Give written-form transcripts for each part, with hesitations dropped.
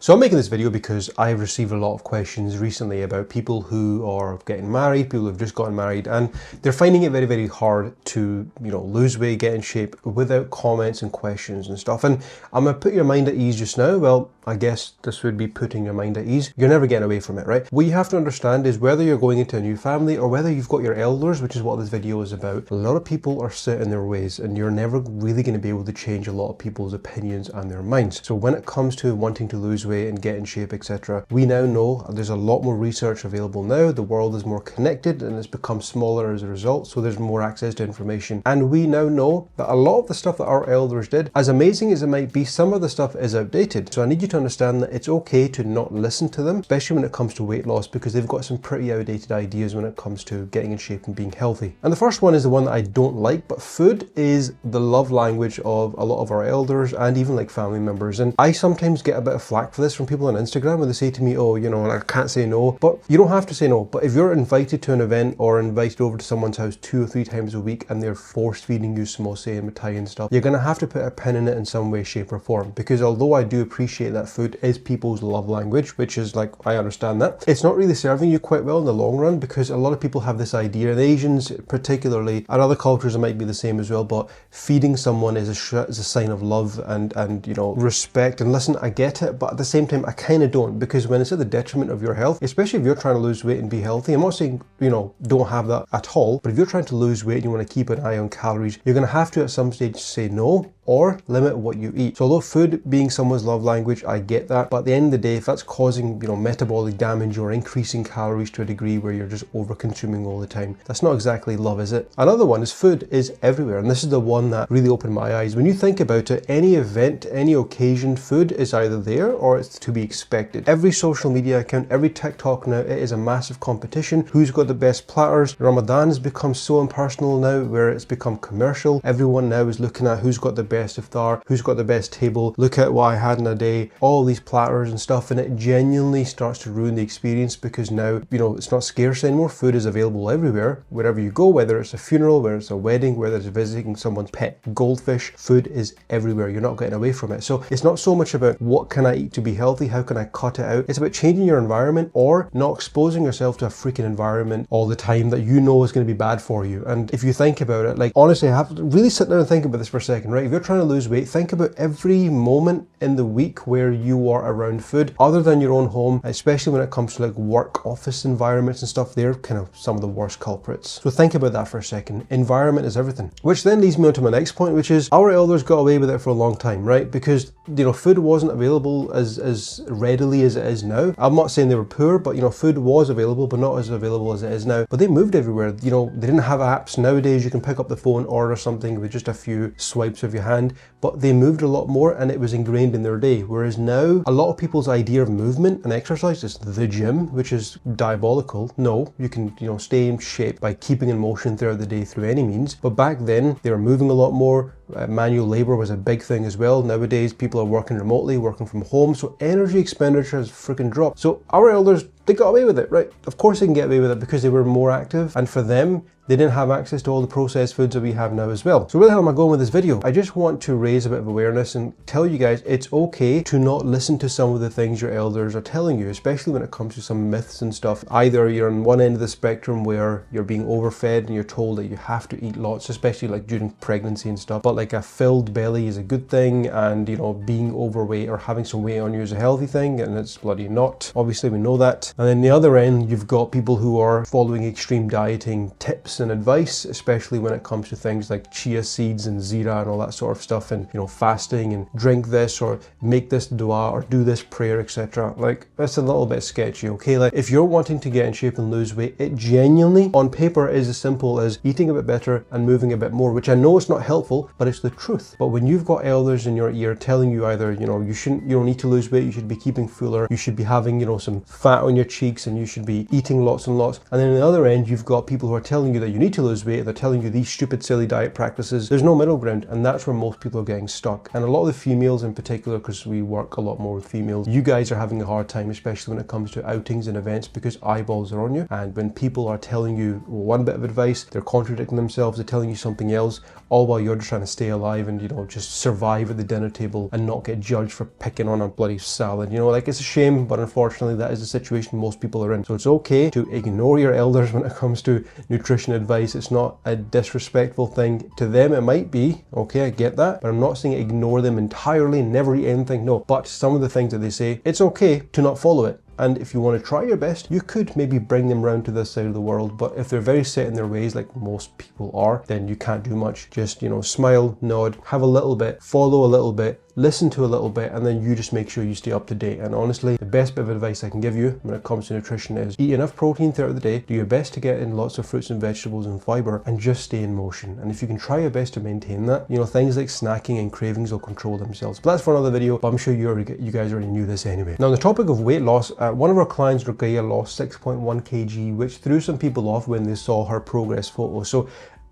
So I'm making this video because I've received a lot of questions recently about people who are getting married, people who've just gotten married, and they're finding it very, very hard to, lose weight, get in shape without comments and questions and stuff. And I'm gonna put your mind at ease just now. Well, I guess this would be putting your mind at ease. You're never getting away from it, right? What you have to understand is whether you're going into a new family or whether you've got your elders, which is what this video is about, a lot of people are set in their ways and you're never really going to be able to change a lot of people's opinions and their minds. So when it comes to wanting to lose weight and get in shape, etc., we now know there's a lot more research available now. The world is more connected and it's become smaller as a result, so there's more access to information. And we now know that a lot of the stuff that our elders did, as amazing as it might be, some of the stuff is outdated. So I need you to understand that it's okay to not listen to them, especially when it comes to weight loss, because they've got some pretty outdated ideas when it comes to getting in shape and being healthy. And the first one is the one that I don't like, but food is the love language of a lot of our elders and even like family members. And I sometimes get a bit of flack for this from people on Instagram when they say to me, oh, I can't say no. But you don't have to say no. But if you're invited to an event or invited over to someone's house 2 or 3 times a week and they're force feeding you samosa and mithai and stuff, you're going to have to put a pin in it in some way, shape or form. Because although I do appreciate that food is people's love language, which is like, I understand that, it's not really serving you quite well in the long run, because a lot of people have this idea, and Asians particularly, and other cultures it might be the same as well, but feeding someone is a sign of love and respect. And listen, I get it, but at the same time I kind of don't, because when it's at the detriment of your health, especially if you're trying to lose weight and be healthy, I'm not saying don't have that at all, but if you're trying to lose weight and you want to keep an eye on calories, you're going to have to at some stage say no or limit what you eat. So although food being someone's love language, I get that, but at the end of the day, if that's causing metabolic damage or increasing calories to a degree where you're just over consuming all the time, that's not exactly love, is it? Another one is food is everywhere, and this is the one that really opened my eyes. When you think about it, any event, any occasion, food is either there or it's to be expected. Every social media account, every TikTok now, it is a massive competition. Who's got the best platters? Ramadan has become so impersonal now where it's become commercial. Everyone now is looking at who's got the best iftar, who's got the best table, look at what I had in a day, all these platters and stuff, and it genuinely starts to ruin the experience, because now it's not scarce anymore. Food is available everywhere, wherever you go, whether it's a funeral, whether it's a wedding, whether it's visiting someone's pet goldfish, food is everywhere. You're not getting away from it. So it's not so much about what can I eat to be healthy, how can I cut it out, it's about changing your environment or not exposing yourself to a freaking environment all the time that is going to be bad for you. And if you think about it, like honestly, I have to really sit down and think about this for a second, right? If you're trying to lose weight, think about every moment in the week where you are around food other than your own home, especially when it comes to like work office environments and stuff. They're kind of some of the worst culprits. So think about that for a second. Environment is everything. Which then leads me on to my next point, which is our elders got away with it for a long time, right? Because food wasn't available as readily as it is now. I'm not saying they were poor, but food was available, but not as available as it is now. But they moved everywhere. They didn't have apps. Nowadays you can pick up the phone, order something with just a few swipes of your hand, but they moved a lot more and it was ingrained in their day. Whereas now, a lot of people's idea of movement and exercise is the gym, which is diabolical. No, you can, stay in shape by keeping in motion throughout the day through any means. But back then, they were moving a lot more. Manual labor was a big thing as well. Nowadays, people are working remotely, working from home, so energy expenditure has freaking dropped. So our elders, they got away with it, right? Of course they can get away with it because they were more active, and for them, they didn't have access to all the processed foods that we have now as well. So where the hell am I going with this video? I just want to raise a bit of awareness and tell you guys it's okay to not listen to some of the things your elders are telling you, especially when it comes to some myths and stuff. Either you're on one end of the spectrum where you're being overfed and you're told that you have to eat lots, especially like during pregnancy and stuff, but like a filled belly is a good thing, and being overweight or having some weight on you is a healthy thing, and it's bloody not. Obviously we know that. And then the other end, you've got people who are following extreme dieting tips and advice, especially when it comes to things like chia seeds and zira and all that sort of stuff, and fasting and drink this or make this dua or do this prayer, etc. Like, that's a little bit sketchy, okay? Like, if you're wanting to get in shape and lose weight, it genuinely on paper is as simple as eating a bit better and moving a bit more, which I know it's not helpful, but it's the truth. But when you've got elders in your ear telling you either you don't need to lose weight, you should be keeping fuller, you should be having some fat on your your cheeks and you should be eating lots and lots. And then on the other end, you've got people who are telling you that you need to lose weight. They're telling you these stupid, silly diet practices. There's no middle ground, and that's where most people are getting stuck. And a lot of the females in particular, because we work a lot more with females, you guys are having a hard time, especially when it comes to outings and events, because eyeballs are on you. And when people are telling you one bit of advice, they're contradicting themselves, they're telling you something else, all while you're just trying to stay alive and, you know, just survive at the dinner table and not get judged for picking on a bloody salad. You know, like, it's a shame, but unfortunately that is the situation most people are in. So it's okay to ignore your elders when it comes to nutrition advice. It's not a disrespectful thing. To them it might be, okay, I get that, but I'm not saying ignore them entirely, never eat anything, no. But some of the things that they say, it's okay to not follow it. And if you want to try your best, you could maybe bring them round to this side of the world. But if they're very set in their ways, like most people are, then you can't do much. Just, you know, smile, nod, have a little bit, follow a little bit, listen to a little bit, and then you just make sure you stay up to date. And honestly, the best bit of advice I can give you when it comes to nutrition is eat enough protein throughout the day, do your best to get in lots of fruits and vegetables and fiber, and just stay in motion. And if you can try your best to maintain that, you know, things like snacking and cravings will control themselves. But that's for another video, but I'm sure you guys already knew this anyway. Now, on the topic of weight loss, one of our clients, Rukaya, lost 6.1 kg, which threw some people off when they saw her progress photos. So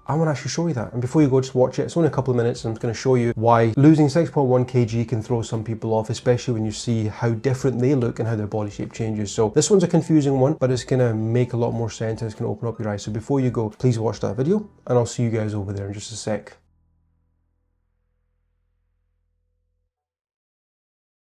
I want to actually show you that. And before you go, just watch it. It's only a couple of minutes, and I'm going to show you why losing 6.1 kg can throw some people off, especially when you see how different they look and how their body shape changes. So this one's a confusing one, but it's going to make a lot more sense and it's going to open up your eyes. So before you go, please watch that video, and I'll see you guys over there in just a sec.